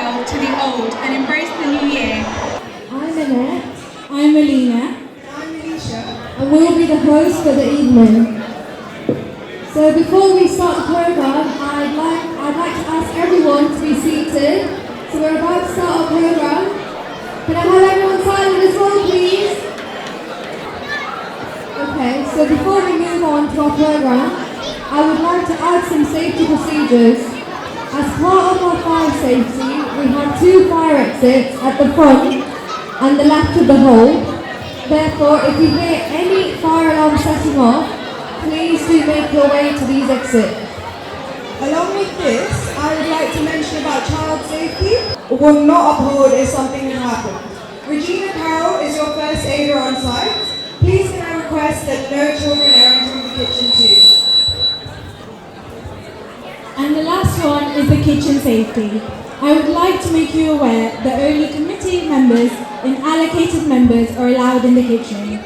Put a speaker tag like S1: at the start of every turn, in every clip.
S1: farewell to the old and embrace the new year.
S2: I'm Annette. I'm Melina.
S3: I'm Alicia.
S2: And we'll be the hosts for the evening. So before we start the program, I'd like to ask everyone to be seated. So we're about to start our program. Can I have everyone silent as well, please? Okay, so before we move on to our program, I would like to add some safety procedures. As part of our fire safety, we have 2 fire exits at the front and the left of the hall. Therefore, if you hear any fire alarm setting off, please do make your way to these exits.
S3: Along with this, I would like to mention about child safety. Will not uphold if something has happened. Regina Carroll is your first aider on site. Please can I request that no children are entering the kitchen too.
S2: And the last one is the kitchen safety. I would like to make you aware that only committee members and allocated members are allowed in the kitchen.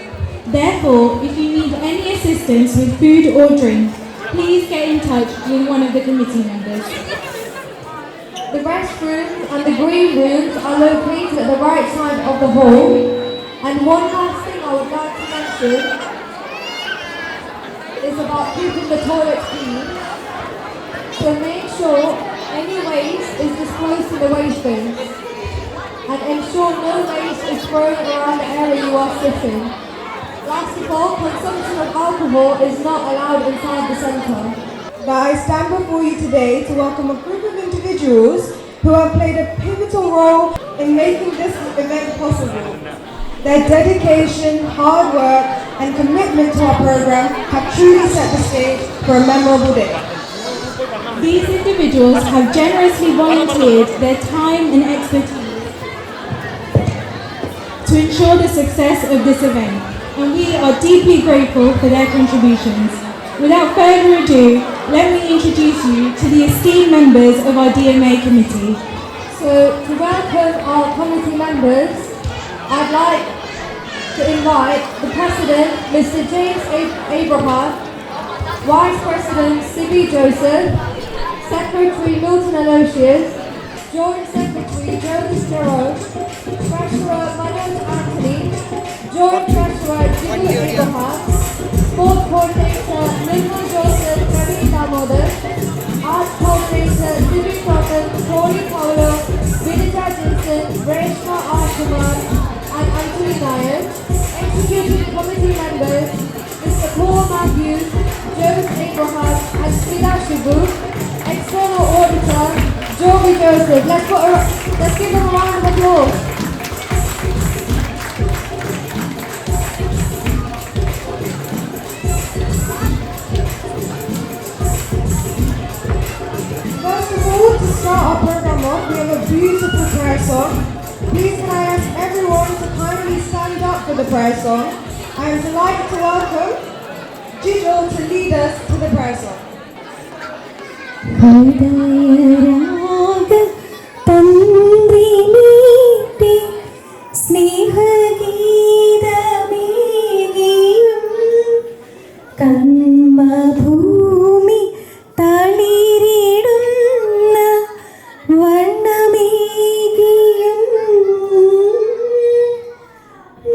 S2: Therefore, if you need any assistance with food or drink, please get in touch with one of the committee members. The restrooms and the green rooms are located at the right side of the hall. And one last thing I would like to mention is about keeping the toilets clean. So make sure any waste is disposed in the waste bin. And ensure no waste is thrown around the area you are sitting. Last of all, consumption of alcohol is not allowed inside the centre.
S3: Now I stand before you today to welcome a group of individuals who have played a pivotal role in making this event possible. Their dedication, hard work and commitment to our program have truly set the stage for a memorable day.
S2: These individuals have generously volunteered their time and expertise to ensure the success of this event, and we are deeply grateful for their contributions. Without further ado, let me introduce you to the esteemed members of our DMA committee. So, to welcome our committee members, I'd like to invite the President, Mr. James Abraham, Vice President, Sibby Joseph, Secretary Milton Aloysius, Joint Secretary Joseph Jerome, Treasurer Manoj Anthony, Joint Treasurer Jimmy Abraham, Sport Coordinator Nirmal Joseph Praveen Damodar, Arts Coordinator Sibby Cotton, Tony Paulo, Vinita Jensen, Reshma Kumar, and Anjali Nair. Executive Committee members Mr. Paul Matthews, Joseph Abraham, and Smita Shibu. External Auditor Joey Joseph. Let's give them a round of applause.
S3: First of all, to start our program off, we have a beautiful prayer song. Please can I ask everyone to kindly stand up for the prayer song. I am delighted to welcome Jidal to lead us to the prayer song.
S4: ഹൃദയരാഗ തന്ത്രിമീട്ടി സ്നേഹഗീതമേകിയും കർമ്മഭൂമി തളിരിടുന്ന വണ്ണമേകിയും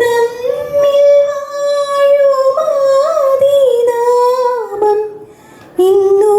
S4: നമ്മിൽ വാഴുമാദിനാമം ഇന്നു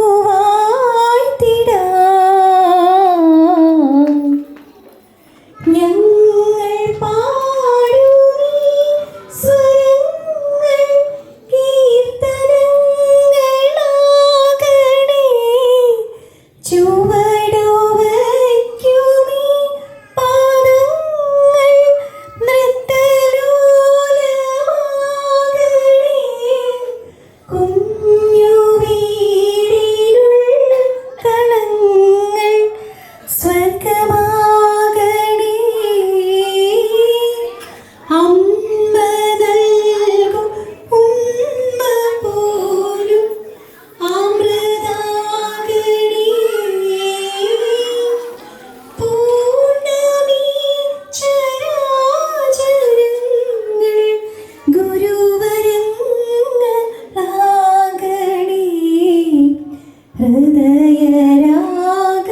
S4: ഹൃദയരാഗ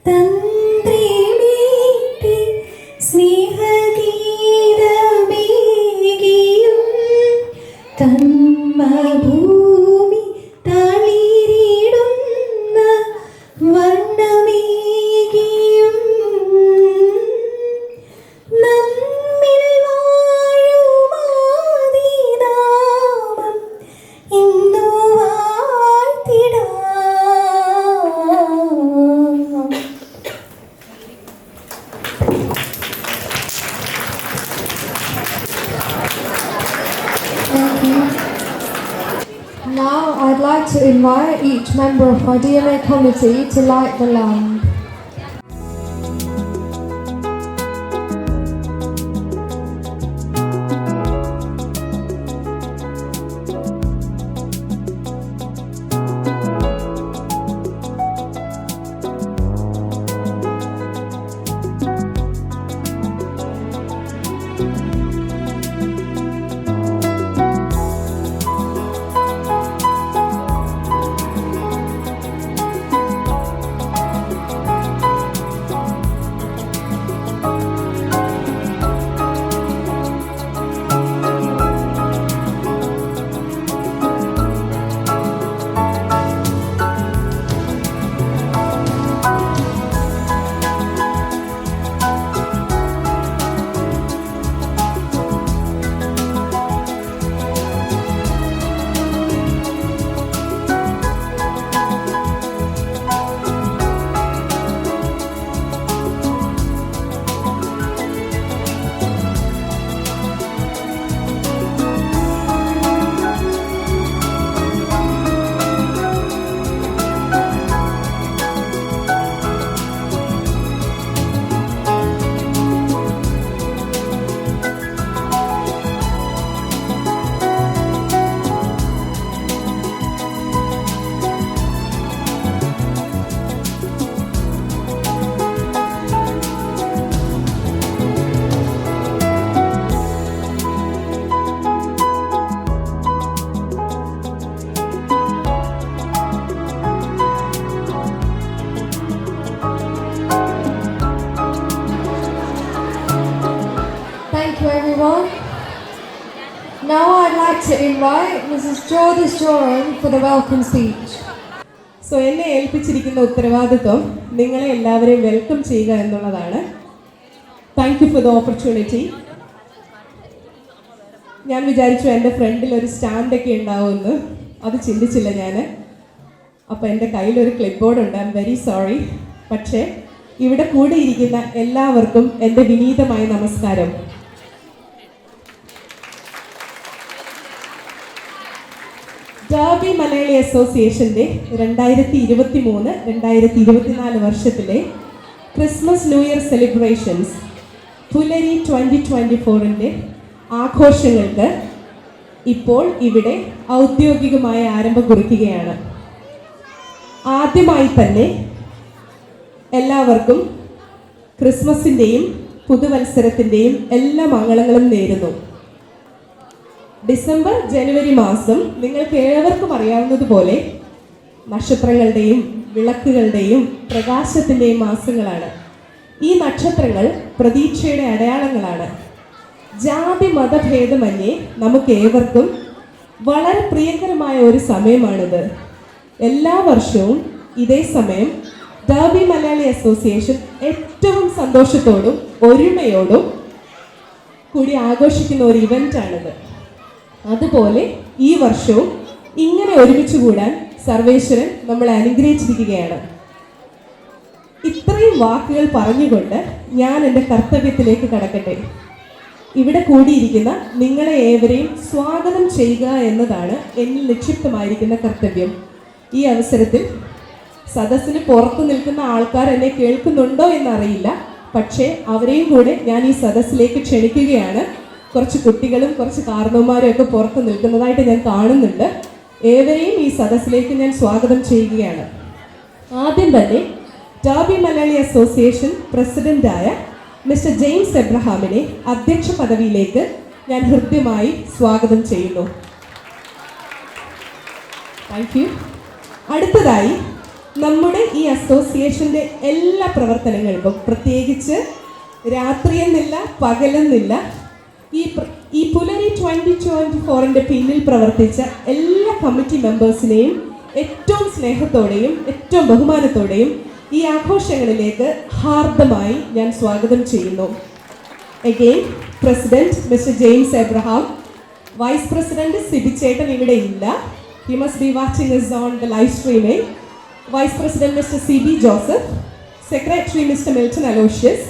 S4: തന്ത്രിമീട്ടി
S3: like to invite each member of our DMA committee to light the lamp. Everyone. Now I'd like to invite Mrs. Jordis Joran for the welcome speech.
S5: So എന്നെ ഏൽപ്പിച്ചിരിക്കുന്ന ഉത്തരവാദിത്വം നിങ്ങളെ എല്ലാവരെയും welcome ചെയ്യുക എന്നുള്ളതാണ്. Thank you for the opportunity. ഞാൻ വിചാരിച്ചു എൻ്റെ ഫ്രണ്ടിൽ ഒരു സ്റ്റാൻഡൊക്കെ ഉണ്ടാവുമെന്ന്. അത് ചിന്തിച്ചില്ല ഞാൻ. അപ്പോൾ എൻ്റെ കയ്യിലൊരു ക്ലിപ്പ് ബോർഡ് ഉണ്ട്. I am very sorry. പക്ഷേ ഇവിടെ കൂടിയിരിക്കുന്ന എല്ലാവർക്കും എൻ്റെ വിനീതമായ നമസ്കാരം. ഡർബി മലയാളി അസോസിയേഷൻ്റെ 2023-2024 വർഷത്തിലെ ക്രിസ്മസ് ന്യൂ ഇയർ സെലിബ്രേഷൻസ് പുലരി 2024ൻ്റെ ആഘോഷങ്ങൾക്ക് ഇപ്പോൾ ഇവിടെ ഔദ്യോഗികമായ ആരംഭം കുറിക്കുകയാണ്. ആദ്യമായി തന്നെ എല്ലാവർക്കും ക്രിസ്മസിൻ്റെയും പുതുവത്സരത്തിൻ്റെയും എല്ലാ മംഗളങ്ങളും നേരുന്നു. ഡിസംബർ ജനുവരി മാസം നിങ്ങൾക്ക് ഏവർക്കും അറിയാവുന്നതുപോലെ നക്ഷത്രങ്ങളുടെയും വിളക്കുകളുടെയും പ്രകാശത്തിൻ്റെയും മാസങ്ങളാണ്. ഈ നക്ഷത്രങ്ങൾ പ്രതീക്ഷയുടെ അടയാളങ്ങളാണ്. ജാതി മതഭേദമന്യേ നമുക്ക് ഏവർക്കും വളരെ പ്രിയങ്കരമായ ഒരു സമയമാണിത്. എല്ലാ വർഷവും ഇതേ സമയം ഡർബി മലയാളി അസോസിയേഷൻ ഏറ്റവും സന്തോഷത്തോടും ഒരുമയോടും കൂടി ആഘോഷിക്കുന്ന ഒരു ഇവൻ്റാണിത്. അതുപോലെ ഈ വർഷവും ഇങ്ങനെ ഒരുമിച്ച് കൂടാൻ സർവേശ്വരൻ നമ്മളെ അനുഗ്രഹിച്ചിരിക്കുകയാണ്. ഇത്രയും വാക്കുകൾ പറഞ്ഞുകൊണ്ട് ഞാൻ എൻ്റെ കർത്തവ്യത്തിലേക്ക് കടക്കട്ടെ. ഇവിടെ കൂടിയിരിക്കുന്ന നിങ്ങളെ ഏവരെയും സ്വാഗതം ചെയ്യുക എന്നതാണ് എന്നിൽ നിക്ഷിപ്തമായിരിക്കുന്ന കർത്തവ്യം. ഈ അവസരത്തിൽ സദസ്സിന് പുറത്തു നിൽക്കുന്ന ആൾക്കാർ എന്നെ കേൾക്കുന്നുണ്ടോ എന്നറിയില്ല. പക്ഷേ അവരെയും കൂടെ ഞാൻ ഈ സദസ്സിലേക്ക് ക്ഷണിക്കുകയാണ്. കുറച്ച് കുട്ടികളും കുറച്ച് കാരണവന്മാരും ഒക്കെ പുറത്ത് നിൽക്കുന്നതായിട്ട് ഞാൻ കാണുന്നുണ്ട്. ഏവരെയും ഈ സദസ്സിലേക്ക് ഞാൻ സ്വാഗതം ചെയ്യുകയാണ്. ആദ്യം തന്നെ ഡർബി മലയാളി അസോസിയേഷൻ പ്രസിഡന്റായ മിസ്റ്റർ ജെയിംസ് എബ്രഹാമിനെ അധ്യക്ഷ പദവിയിലേക്ക് ഞാൻ ഹൃദ്യമായി സ്വാഗതം ചെയ്യുന്നു. Thank you. അടുത്തതായി നമ്മുടെ ഈ അസോസിയേഷൻ്റെ എല്ലാ പ്രവർത്തനങ്ങൾക്കും, പ്രത്യേകിച്ച് രാത്രിയെന്നില്ല പകലെന്നില്ല, ഈ പുലരി 2024ൻ്റെ പിന്നിൽ പ്രവർത്തിച്ച എല്ലാ കമ്മിറ്റി മെമ്പേഴ്സിനെയും ഏറ്റവും സ്നേഹത്തോടെയും ഏറ്റവും ബഹുമാനത്തോടെയും ഈ ആഘോഷങ്ങളിലേക്ക് ഹാർദമായി ഞാൻ സ്വാഗതം ചെയ്യുന്നു. Again president mister James Abraham, vice president സിബിച്ചേട്ടൻ ഇവിടെ ഇല്ല. He must be watching us on the live streaming. Vice president mister CB Joseph, secretary mister Milton Aloysius,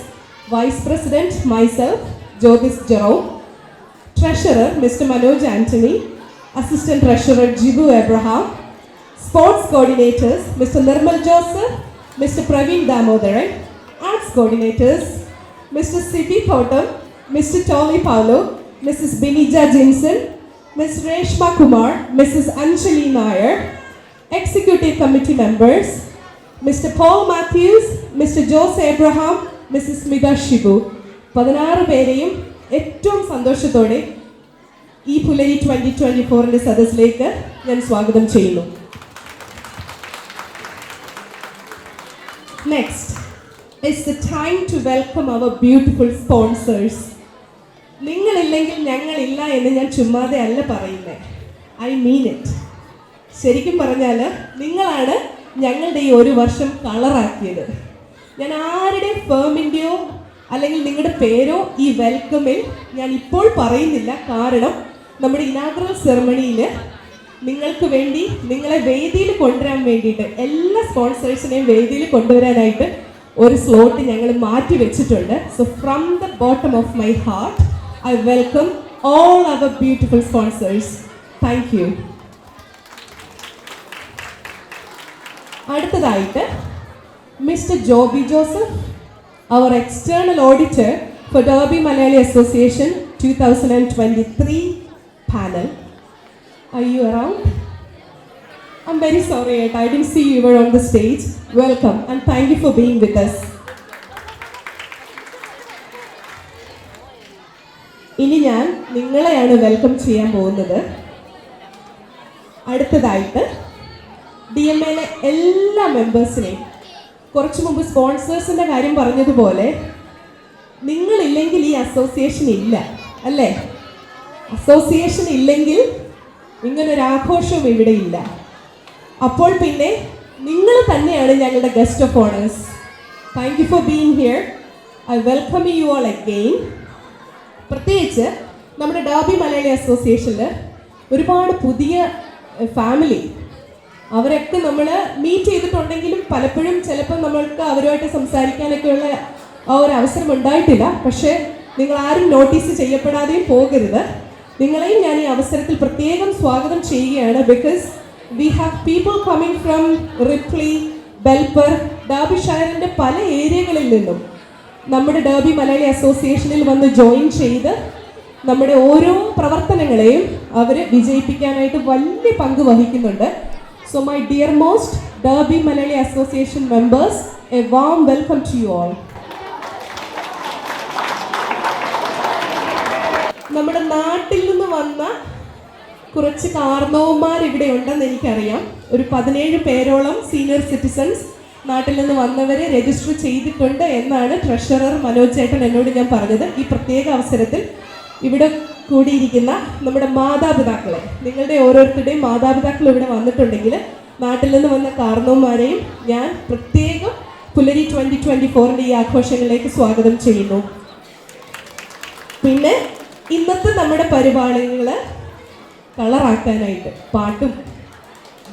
S5: vice president myself ജോദിസ് Jerome, treasurer mister Manoj Antony, assistant treasurer Jibu Abraham, Sports coordinators, Mr. Nirmal Joseph, Mr. Praveen Damodaran. Arts coordinators, Mr. Sibi Thotam, Mr. Tolly Paulo, Mrs. Benija Jinson, Ms. Reshma Kumar, Mrs. Anjali Nair. Executive committee members, Mr. Paul Matthews, Mr. Jose Abraham, Mrs. Smita Shibu. 16 പേരെയും ഏറ്റവും സന്തോഷത്തോടെ ഈ പുലരി 2024 സദസ്സിലേക്ക് ഞാൻ സ്വാഗതം ചെയ്യുന്നു. Next, it's the time to welcome our beautiful sponsors. നിങ്ങളില്ലെങ്കിൽ ഞങ്ങളില്ല എന്ന് ഞാൻ ചുമ്മാതെ അല്ല പറയുന്നത്. I mean it. ശരിക്കും പറഞ്ഞാൽ നിങ്ങളാണ് ഞങ്ങളുടെ ഈ ഒരു വർഷം കളറാക്കിയത്. ഞാൻ ആരുടെ ഫേമിൻ്റെയോ അല്ലെങ്കിൽ നിങ്ങളുടെ പേരോ ഈ വെൽക്കമിൽ ഞാൻ ഇപ്പോൾ പറയുന്നില്ല. കാരണം നമ്മുടെ ഇനാഗുറൽ സെറമണിയിൽ നിങ്ങൾക്ക് വേണ്ടി നിങ്ങളെ വേദിയിൽ കൊണ്ടുവരാൻ വേണ്ടിയിട്ട് എല്ലാ സ്പോൺസേഴ്സിനെയും വേദിയിൽ കൊണ്ടുവരാനായിട്ട് ഒരു സ്ലോട്ട് ഞങ്ങൾ മാറ്റി വെച്ചിട്ടുണ്ട്. So from the bottom of my heart I welcome all our beautiful sponsors. Thank you. അടുത്തതായിട്ട് mister Joby Joseph, our external auditor for Derby Malayali association 2023 panel. Are you around? I'm very sorry, I didn't see you were on the stage. Welcome and thank you for being with us. ഇനി ഞാൻ നിങ്ങളെയാണ് welcome ചെയ്യാൻ പോകുന്നത്. അടുത്തതായിട്ട് DMAയിലെ എല്ലാ മെമ്പേഴ്സിനെയും, കുറച്ച് മുമ്പ് സ്പോൺസേഴ്സിൻ്റെ കാര്യം പറഞ്ഞതുപോലെ നിങ്ങളില്ലെങ്കിൽ ഈ അസോസിയേഷൻ ഇല്ല അല്ലേ? അസോസിയേഷൻ ഇല്ലെങ്കിൽ ഇങ്ങനൊരു ആഘോഷവും ഇവിടെ ഇല്ല. അപ്പോൾ പിന്നെ നിങ്ങൾ തന്നെയാണ് ഞങ്ങളുടെ guest of honours. Thank you for being here. I welcome you all again. പ്രത്യേകിച്ച് നമ്മുടെ ഡർബി മലയാളി അസോസിയേഷനിൽ ഒരുപാട് പുതിയ ഫാമിലി, അവരൊക്കെ നമ്മൾ മീറ്റ് ചെയ്തിട്ടുണ്ടെങ്കിലും പലപ്പോഴും ചിലപ്പോൾ നമ്മൾക്ക് അവരുമായിട്ട് സംസാരിക്കാനൊക്കെയുള്ള ആ ഒരു അവസരം ഉണ്ടായിട്ടില്ല. പക്ഷേ നിങ്ങൾ ആരും നോട്ടീസ് ചെയ്യപ്പെടാതെയും പോകരുത്. നിങ്ങളെയും ഞാൻ ഈ അവസരത്തിൽ പ്രത്യേകം സ്വാഗതം ചെയ്യുകയാണ്. Because we have people coming from Ripley, Belper, ഡർബിഷയറിൻ്റെ പല ഏരിയകളിൽ നിന്നും നമ്മുടെ ഡർബി മലയാളി അസോസിയേഷനിൽ വന്ന് ജോയിൻ ചെയ്ത് നമ്മുടെ ഓരോ പ്രവർത്തനങ്ങളെയും അവർ വിജയിപ്പിക്കാനായിട്ട് വലിയ പങ്ക് വഹിക്കുന്നുണ്ട്. So my dear most Derby Malayali Association members, a warm welcome to you all. നമ്മുടെ നാട്ടിൽ നിന്ന് വന്ന കുറച്ച് കാർന്നവന്മാർ ഇവിടെ ഉണ്ടെന്ന് എനിക്കറിയാം. ഒരു 17 പേരോളം സീനിയർ സിറ്റിസൺസ് നാട്ടിൽ നിന്ന് വന്നവരെ രജിസ്റ്റർ ചെയ്തിട്ടുണ്ട് എന്നാണ് ട്രഷറർ മനോജ് ചേട്ടൻ എന്നോട് ഞാൻ പറഞ്ഞത്. ഈ പ്രത്യേക അവസരത്തിൽ ഇവിടെ കൂടിയിരിക്കുന്ന നമ്മുടെ മാതാപിതാക്കളെ, നിങ്ങളുടെ ഓരോരുത്തരുടെയും മാതാപിതാക്കൾ ഇവിടെ വന്നിട്ടുണ്ടെങ്കിൽ നാട്ടിൽ നിന്ന് വന്ന കാർന്നവന്മാരെയും ഞാൻ പ്രത്യേകം പുലരി 2024 ഈ ആഘോഷങ്ങളിലേക്ക് സ്വാഗതം ചെയ്യുന്നു. പിന്നെ ഇന്നത്തെ നമ്മുടെ പരിപാടികൾ കളറാക്കാനായിട്ട് പാട്ടും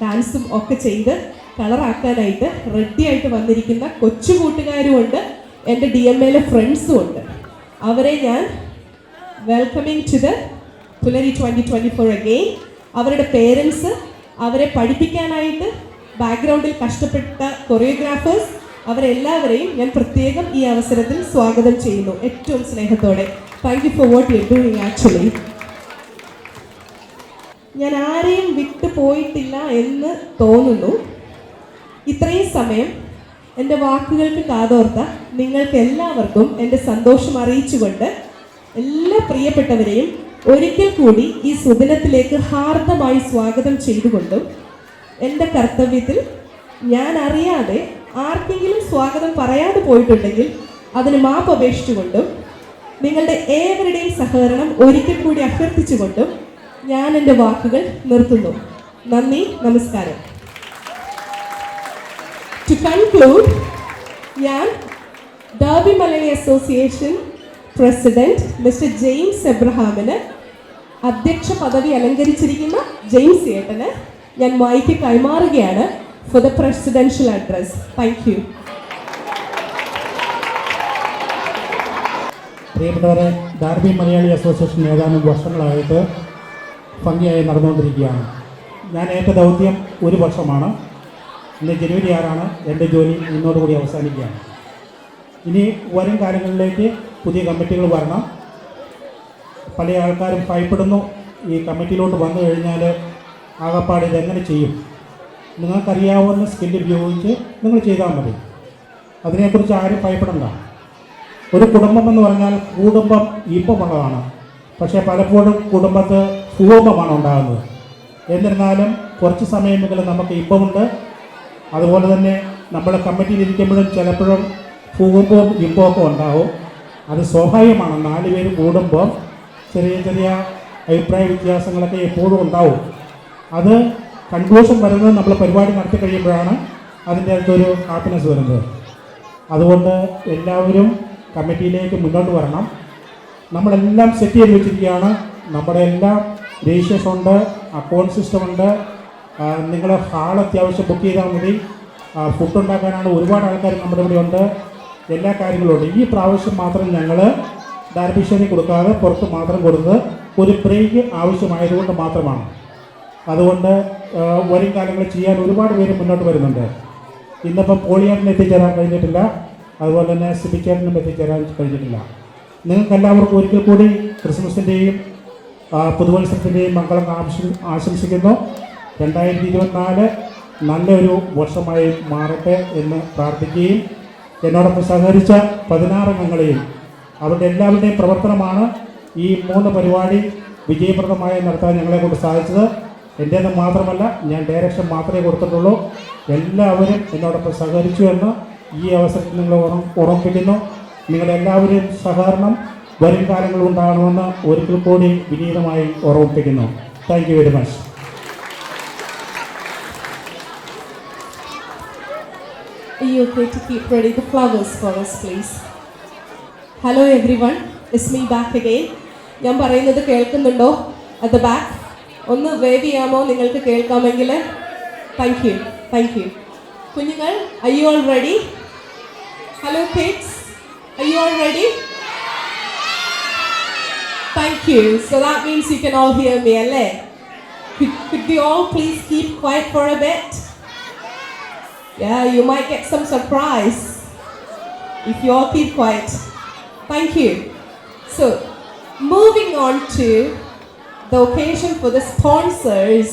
S5: ഡാൻസും ഒക്കെ ചെയ്ത് കളറാക്കാനായിട്ട് റെഡിയായിട്ട് വന്നിരിക്കുന്ന കൊച്ചു കൂട്ടുകാരുമുണ്ട്, എൻ്റെ DMAയിലെ ഫ്രണ്ട്സും ഉണ്ട്. അവരെ ഞാൻ welcoming to the Pulari 2024 again. അവരുടെ പേരൻസ്, അവരെ പഠിപ്പിക്കാനായിട്ട് ബാക്ക്ഗ്രൗണ്ടിൽ കഷ്ടപ്പെട്ട കൊറിയോഗ്രാഫേഴ്സ്, അവരെല്ലാവരെയും ഞാൻ പ്രത്യേകം ഈ അവസരത്തിൽ സ്വാഗതം ചെയ്യുന്നു ഏറ്റവും സ്നേഹത്തോടെ. Thank you four what you are doing. Actually ഞാൻ ആരെയും വിട്ടു പോയിട്ടില്ല എന്ന് തോന്നുന്നു. ഇത്രയും സമയം എൻ്റെ വാക്കുകൾക്ക് കാതോർത്ത നിങ്ങൾക്ക് എല്ലാവർക്കും എൻ്റെ സന്തോഷം അറിയിച്ചുകൊണ്ട് എല്ലാ പ്രിയപ്പെട്ടവരെയും ഒരിക്കൽ കൂടി ഈ സുദിനത്തിലേക്ക് ഹാർദമായി സ്വാഗതം ചെയ്തുകൊണ്ടും എൻ്റെ കർത്തവ്യത്തിൽ ഞാൻ അറിയാതെ ആർക്കെങ്കിലും സ്വാഗതം പറയാതെ പോയിട്ടുണ്ടെങ്കിൽ അതിന് മാപ്പ് അപേക്ഷിച്ചുകൊണ്ടും നിങ്ങളുടെ ഏവരുടെയും സഹകരണം ഒരിക്കൽ കൂടി അഭ്യർത്ഥിച്ചുകൊണ്ടും ഞാൻ എൻ്റെ വാക്കുകൾ നിർത്തുന്നു. നന്ദി, നമസ്കാരം. ടു കൺക്ലൂഡ്, ഞാൻ Derby Malayali association president mister James എബ്രഹാമിന്, അധ്യക്ഷ പദവി അലങ്കരിച്ചിരിക്കുന്ന ജെയിംസ് ഏട്ടന് ഞാൻ മൈക്ക് കൈമാറുകയാണ് for the presidential address. Thank you.
S6: പ്രിയപ്പെട്ടവരെ, ഡർബി മലയാളി അസോസിയേഷൻ ഏതാനും വർഷങ്ങളായിട്ട് ഭംഗിയായി നടന്നുകൊണ്ടിരിക്കുകയാണ്. ഞാൻ ഏറ്റ ദൗത്യം 1 വർഷമാണ്. ഇന്ന് ജനുവരി 6 എൻ്റെ ജോലി ഇന്നോടുകൂടി അവസാനിക്കുകയാണ്. ഇനി വരും കാലങ്ങളിലേക്ക് പുതിയ കമ്മിറ്റികൾ വരണം. പല ആൾക്കാരും ഭയപ്പെടുന്നു, ഈ കമ്മിറ്റിയിലോട്ട് വന്നു കഴിഞ്ഞാൽ ആകപ്പാട് ഇതെങ്ങനെ ചെയ്യും. നിങ്ങൾക്കറിയാവുന്ന സ്കില്ല് ഉപയോഗിച്ച് നിങ്ങൾ ചെയ്താൽ മതി. അതിനെക്കുറിച്ച് ആരും ഭയപ്പെടണ്ട. ഒരു കുടുംബം എന്ന് പറഞ്ഞാൽ കുടുംബം ഇമ്പമുള്ളതാണ്, പക്ഷേ പലപ്പോഴും കുടുംബത്ത് ഭൂകമ്പമാണ് ഉണ്ടാകുന്നത്. എന്നിരുന്നാലും കുറച്ച് സമയമെങ്കിലും നമുക്ക് ഇമ്പമുണ്ട്. അതുപോലെ തന്നെ നമ്മൾ കമ്മിറ്റിയിൽ ഇരിക്കുമ്പോഴും ചിലപ്പോഴും ഭൂകമ്പവും ഇമ്പമൊക്കെ ഉണ്ടാവും. അത് സ്വാഭാവികമാണ്. 4 പേര് കൂടുമ്പോൾ ചെറിയ ചെറിയ അഭിപ്രായ വ്യത്യാസങ്ങളൊക്കെ എപ്പോഴും ഉണ്ടാവും. അത് കൺക്ലൂഷൻ വരുന്നത് നമ്മൾ പരിപാടി നടത്തി കഴിയുമ്പോഴാണ് അതിൻ്റെ അകത്തൊരു ഹാപ്പിനെസ് വരുന്നത്. അതുകൊണ്ട് എല്ലാവരും കമ്മിറ്റിയിലേക്ക് മുന്നോട്ട് വരണം. നമ്മളെല്ലാം സെറ്റ് ചെയ്ത് വെച്ചിരിക്കുകയാണ്. നമ്മുടെ എല്ലാം രജിസ്ട്രേഷൻ ഉണ്ട്, അക്കൗണ്ട് സിസ്റ്റം ഉണ്ട്. നിങ്ങൾ ഹാൾ അത്യാവശ്യം ബുക്ക് ചെയ്താൽ മതി. ഫുഡ് ഉണ്ടാക്കാനാണ് ഒരുപാട് ആൾക്കാർ നമ്മുടെ ഇവിടെ ഉണ്ട്. എല്ലാ കാര്യങ്ങളും ഉണ്ട്. ഈ പ്രാവശ്യം മാത്രം ഞങ്ങൾ ഡയറക്ടറി കൊടുക്കാതെ പുറത്ത് മാത്രം കൊടുത്തത് ഒരു ബ്രേക്ക് ആവശ്യമായതുകൊണ്ട് മാത്രമാണ്. അതുകൊണ്ട് വരും കാലങ്ങളിൽ ചെയ്യാൻ ഒരുപാട് പേര് മുന്നോട്ട് വരുന്നുണ്ട്. ഇന്നിപ്പം പോളിയാറിന് എത്തിച്ചേരാൻ കഴിഞ്ഞിട്ടില്ല, അതുപോലെ തന്നെ സിബിച്ചേട്ടനും എത്തിച്ചേരാൻ കഴിഞ്ഞിട്ടില്ല. നിങ്ങൾക്കെല്ലാവർക്കും ഒരിക്കൽ കൂടി ക്രിസ്മസിൻ്റെയും പുതുവത്സരത്തിൻ്റെയും മംഗളം ആശംസിക്കുന്നു. 2024 നല്ലൊരു വർഷമായി മാറട്ടെ എന്ന് പ്രാർത്ഥിക്കുകയും എന്നോടൊപ്പം സഹകരിച്ച 16 അംഗങ്ങളെയും അവരുടെ എല്ലാവരുടെയും പ്രവർത്തനമാണ് ഈ 3 പരിപാടി വിജയപ്രദമായി നടത്താൻ ഞങ്ങളെക്കൊണ്ട് സാധിച്ചത്. എൻ്റേത് മാത്രമല്ല, ഞാൻ ഡയറക്ഷൻ മാത്രമേ കൊടുത്തിട്ടുള്ളൂ. എല്ലാവരും എന്നോടൊപ്പം സഹകരിച്ചു എന്ന് ഈ അവസരത്തിൽ നിങ്ങൾ ഓർമ്മിപ്പിക്കുന്നു. നിങ്ങളെല്ലാവരും സഹകരണം വരും കാലങ്ങളിൽ ഉണ്ടാകണമെന്ന് ഒരിക്കൽ കൂടി വിനീതമായി ഓർമ്മിപ്പിക്കുന്നു. Thank you very much.
S5: Are you okay to keep ready the flowers for us, please? Hello everyone, it's me back again. ഞാൻ പറയുന്നത് കേൾക്കുന്നുണ്ടോ? At the back. ഒന്ന് വേവ് ചെയ്യാമോ നിങ്ങൾക്ക് കേൾക്കാമെങ്കിൽ? Thank you, thank you. കുഞ്ഞുങ്ങൾ, are you all ready? Hello kids, are you all ready? Thank you. So that means you can all hear me, alle? Could we all please keep quiet for a bit? Yeah, you might get some surprise if you all keep quiet. Thank you. So, moving on to the occasion for the sponsors,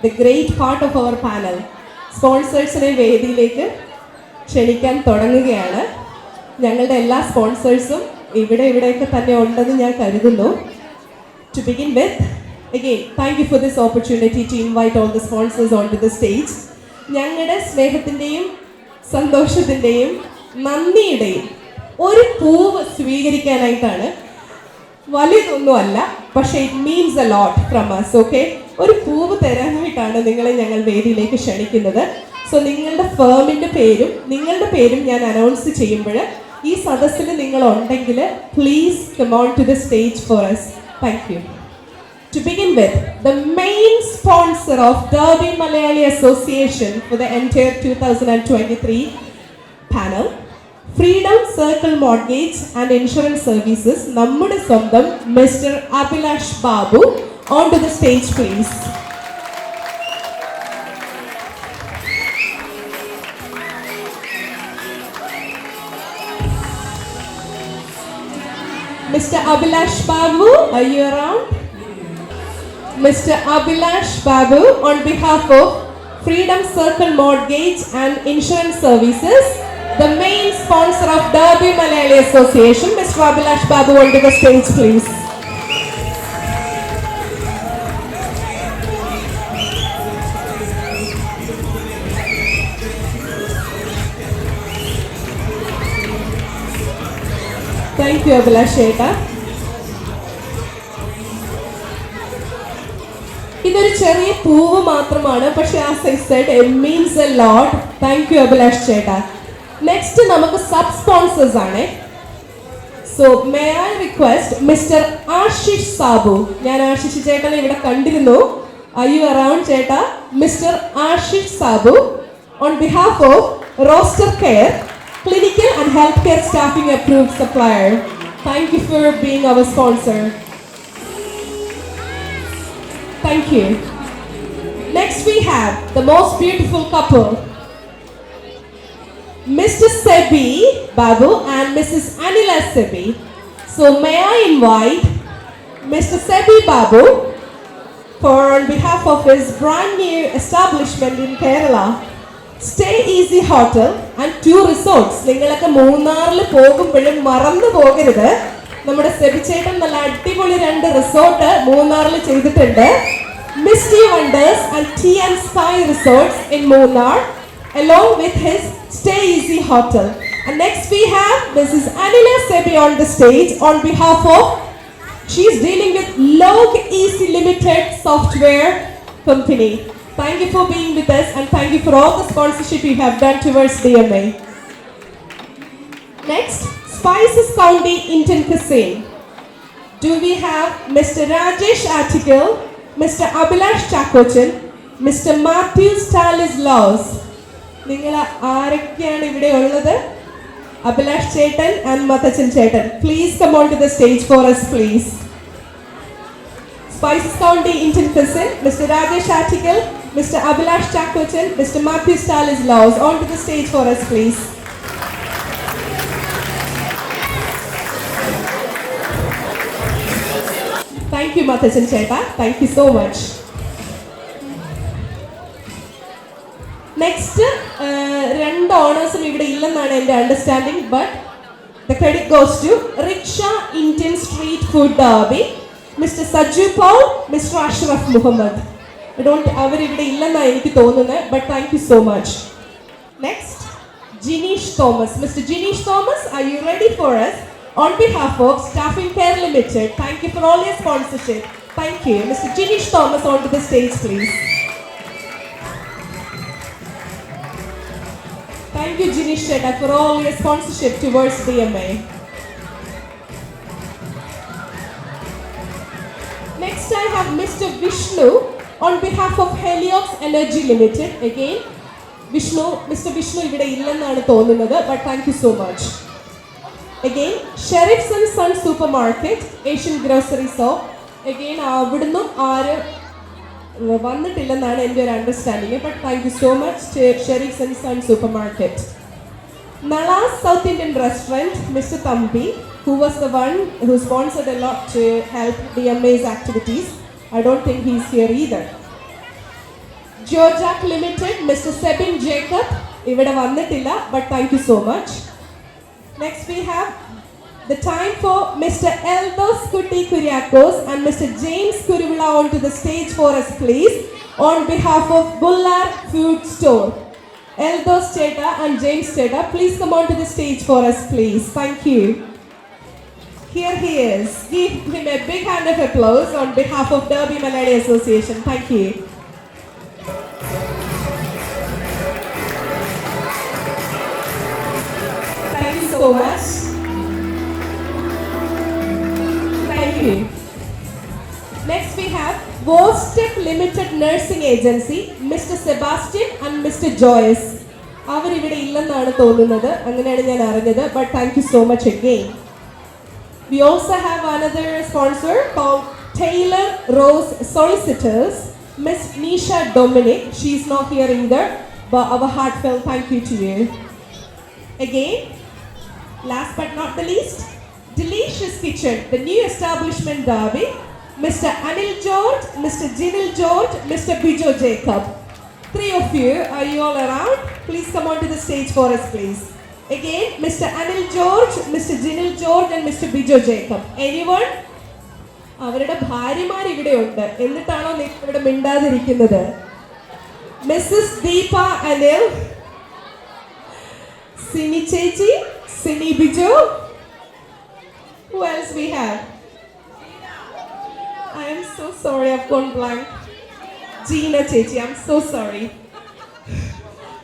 S5: the great part of our panel. സ്പോൺസേഴ്സിനെ വേദിയിലേക്ക് ക്ഷണിക്കാൻ തുടങ്ങുകയാണ്. ഞങ്ങളുടെ എല്ലാ സ്പോൺസേഴ്സും ഇവിടെയൊക്കെ തന്നെ ഉണ്ടെന്ന് ഞാൻ കരുതുന്നു. To begin with, again, thank you for this opportunity to invite all the sponsors onto the stage. ഞങ്ങളുടെ സ്നേഹത്തിൻ്റെയും സന്തോഷത്തിൻ്റെയും നന്ദിയുടെയും ഒരു പൂവ് സ്വീകരിക്കാനായിട്ടാണ്. വലിയതൊന്നുമല്ല, പക്ഷേ it means a lot from us. Okay, ഒരു പൂവ് തരാനായിട്ടാണ് നിങ്ങളെ ഞങ്ങൾ വേദിയിലേക്ക് ക്ഷണിക്കുന്നത്. സോ നിങ്ങളുടെ ഫേമിൻ്റെ പേരും നിങ്ങളുടെ പേരും ഞാൻ അനൗൺസ് ചെയ്യുമ്പോൾ ഈ സദസ്സിൽ നിങ്ങളുണ്ടെങ്കിൽ please come on to the stage for us. Thank you. To begin with, the main sponsor of Derby Malayali Association for the entire 2023 panel, Freedom Circle Mortgage and Insurance Services, നമ്മുടെ സ്വന്തം Mr. Abhilash Babu, onto the stage please. Mr. Abhilash Babu, are you around? Mr. Abhilash Babu, on behalf of Freedom Circle Mortgage and Insurance Services, the main sponsor of Derby Malayali Association, Mr. Abhilash Babu, onto the stage please. Thank you, Abhilash Sheta. ഇതൊരു ചെറിയ പൂവ് മാത്രമാണ്, പക്ഷേ as I said it means a lot. Thank you Abhilash ചേട്ടാ. Next നമുക്ക് sub sponsors ആണ്. So may I request mister Ashish Sabu. ഞാൻ ആശിഷ് ചേട്ടനെ ഇവിടെ കണ്ടിരുന്നു. ആർ യു അറൗണ്ട് ചേട്ടാ? Mister Ashish Sabu, on behalf of roster care, clinical and health care staffing approved supplier. Thank you for being our sponsor. Thank you. Next we have the most beautiful couple, Mr. Sebi Babu and Mrs. Anila Sebi. So may I invite Mr. Sebi Babu for on behalf of his brand new establishment in Kerala, Stay Easy Hotel and 2 resorts. നിങ്ങളൊക്കെ മൂന്നാറിൽ പോകുമ്പോഴും മറന്നു പോകരുത്, നമ്മുടെ സെബിച്ചേട്ടൻ നല്ല അടിപൊളി 2 resort മൂന്നാറിൽ ചെയ്തിട്ടുണ്ട്. Misty Wonders and Tea and Sky Resorts in Munnar, along with his Stay Easy Hotel. And next we have Mrs. Anila Sebi on the stage on behalf of, she is dealing with Log Easy Limited Software Company. Thank you for being with us and thank you for all the sponsorship you have done towards DMA. Next, Spices County Indian Cuisine. Do we have Mr. Rajesh Article, Mr. Abhilash Chakochan, Mr. Matthew Stanislaus. നിങ്ങൾ ആരൊക്കെയാണ് ഇവിടെ ഉള്ളത്? Abhilash Chetan and Mathachan Chetan. Please come on to the stage for us, please. Spices County Indian Cuisine, Mr. Rajesh Article, Mr. Abhilash Chakochan, Mr. Matthew Stanislaus. On to the stage for us, please. Thank you, Mathachan Cheta. Thank you so much. Next, 2 ഓണേഴ്സും ഇവിടെ ഇല്ലെന്നാണ് എൻ്റെ understanding, but the credit goes to Rickshaw Indian Street Food Derby, mister Saju Paul, mister Ashraf Muhammad. അവരിവിടെ ഇല്ലെന്നാണ് എനിക്ക് തോന്നുന്നത്, but thank you so much. Next, Jineesh Thomas. Mister Jineesh Thomas, are you ready for us? On behalf of Staffing Care Limited, thank you for all your sponsorship. Thank you. Mr. Jinish Thomas, onto the stage, please. Thank you, Jinish Cheta, for all your sponsorship towards DMA. Next, I have Mr. Vishnu on behalf of Heliox Energy Limited. Again, Mr. Vishnu ഇവിടെ ഇല്ലെന്നാണ് തോന്നുന്നത്, but thank you so much. Again, Sheriff's and Son Supermarket, Asian Grocery Shop. Again, അവിടുന്ന് ആരും വന്നിട്ടില്ലെന്നാണ് എൻ്റെ ഒരു understanding, but thank you so much Sherif's and son supermarket. Nala's South Indian Restaurant, Mr. Thambi, who was the one who sponsored a lot to help DMA's activities. I don't think he's here either. Georgiac Limited, Mr. Sebin Jacob, ഇവിടെ വന്നിട്ടില്ല, but thank you so much. Next we have the time for Mr. Eldos Kuti Kuriakos and Mr. James Kurivula onto the stage for us, please, on behalf of Bullar Food Store. Eldos Cheta and James Cheta, please come onto the stage for us, please. Thank you. Here he is. Give him a big hand of applause on behalf of Derby Melody Association. Thank you. Thank you so much. Thank you. Next we have Vostek Limited Nursing Agency, Mr. Sebastian and Mr. Joyce. അവർ ഇവിടെ ഇല്ലെന്നാണ് തോന്നുന്നത്, അങ്ങനെയാണ് ഞാൻ അറിഞ്ഞത്, but thank you so much again. We also have another sponsor called Taylor Rose Solicitors, Miss Nisha Dominic. She is not here either, but our heartfelt thank you to you. Again, last but not the least, Delicious Kitchen, the new establishment Derby, Mr. Anil George, Mr. Jinil George, Mr. Bijo Jacob. 3 of you, are you all around? Please come onto the stage for us, please. Again, Mr. Anil George, Mr. Jinil George and Mr. Bijo Jacob. Anyone? അവരുടെ ഭാര്യമാർ ഇവിടെ ഉണ്ട്, എന്നിട്ടാണോ നിങ്ങൾ ഇവിടെ മിണ്ടാതിരിക്കുന്നത്? Mrs. Deepa Anil, Sini Chechi, Sini Bijo. Who else we have? I am so sorry, I've gone blank. Gina Chechi, I'm so sorry.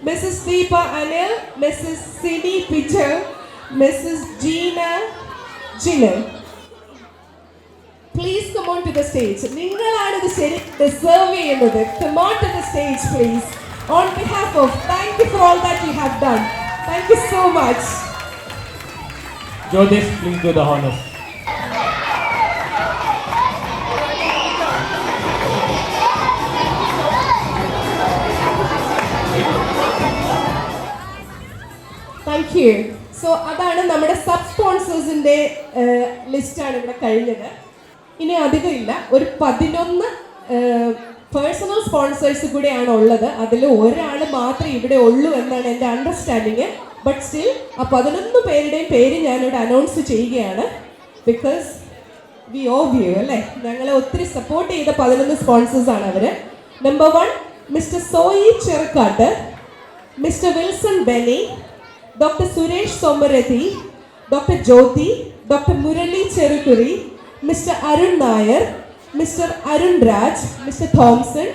S5: Mrs. Deepa Anil, Mrs. Sini Bijo, Mrs. Gina. Please come on to the stage. നിങ്ങളാണ് ഇത് ശരി deserve ചെയ്യുന്നത്. Come on to the stage, please. On behalf of, thank you for all that you have done. Thank you so much.
S7: Jyotish, please do the honors.
S5: Thank you. So അതാണ് നമ്മുടെ sub സ്പോൺസേഴ്സിൻ്റെ ലിസ്റ്റാണ് ഇവിടെ കഴിഞ്ഞത്. ഇനി അധികം ഇല്ല, ഒരു 11 പേഴ്സണൽ സ്പോൺസേഴ്സ് കൂടെയാണ് ഉള്ളത്. അതിൽ ഒരാൾ മാത്രമേ ഇവിടെ ഉള്ളൂ എന്നാണ് എൻ്റെ അണ്ടർസ്റ്റാൻഡിങ്. ബട്ട് സ്റ്റിൽ ആ 11 പേരുടെയും പേര് ഞാനിവിടെ അനൗൺസ് ചെയ്യുകയാണ്. ബിക്കോസ് വി ഓവ് യു അല്ലേ, ഞങ്ങളെ ഒത്തിരി സപ്പോർട്ട് ചെയ്ത 11 സ്പോൺസേഴ്സാണ് അവർ. നമ്പർ 1 മിസ്റ്റർ സോയി ചെറുക്കാട്ട്, mister Wilson Benny, doctor Suresh Somarathi, doctor Jyothi, doctor Murali Cherukuri, mister Arun Nair, mister Arun Raj, mister Thomson,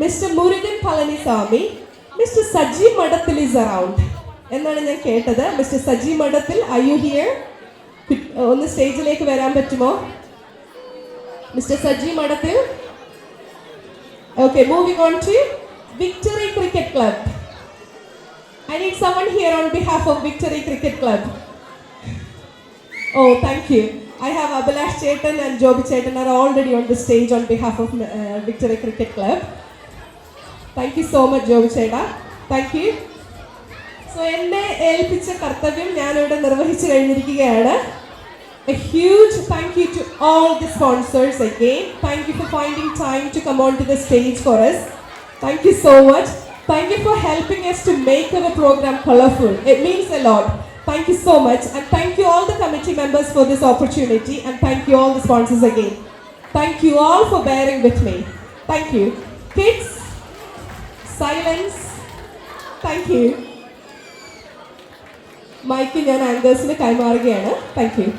S5: mister Murugan Palaniswami, mister Saji Madathil is around എന്നാണ് ഞാൻ കേട്ടത്. മിസ്റ്റർ സജി മഠത്തിൽ, ഐ യു ഹിയർ? ഒന്ന് സ്റ്റേജിലേക്ക് വരാൻ പറ്റുമോ mister Saji Madathil? Okay, moving on to Victory Cricket Club. I need someone here on behalf of Victory Cricket Club. Oh, thank you. I have Abhilash Chetan and Joby Chetan are already on the stage on behalf of Victory Cricket Club. Thank you so much, Joby Cheta. Thank you. So, എന്നെ ഏൽപ്പിച്ച കർത്തവ്യം ഞാനിവിടെ നിർവഹിച്ചു കഴിഞ്ഞിരിക്കുകയാണ്. A huge thank you to all the sponsors again. Thank you for finding time to come onto the stage for us. Thank you so much. Thank you for helping us to make our program colorful. It means a lot. Thank you so much. And thank you all the committee members for this opportunity. And thank you all the sponsors again. Thank you all for bearing with me. Thank you. Kids, silence. Thank you. Mike ഞാൻ ആങ്കേഴ്സിന് കൈമാറുകയാണ്. Thank you.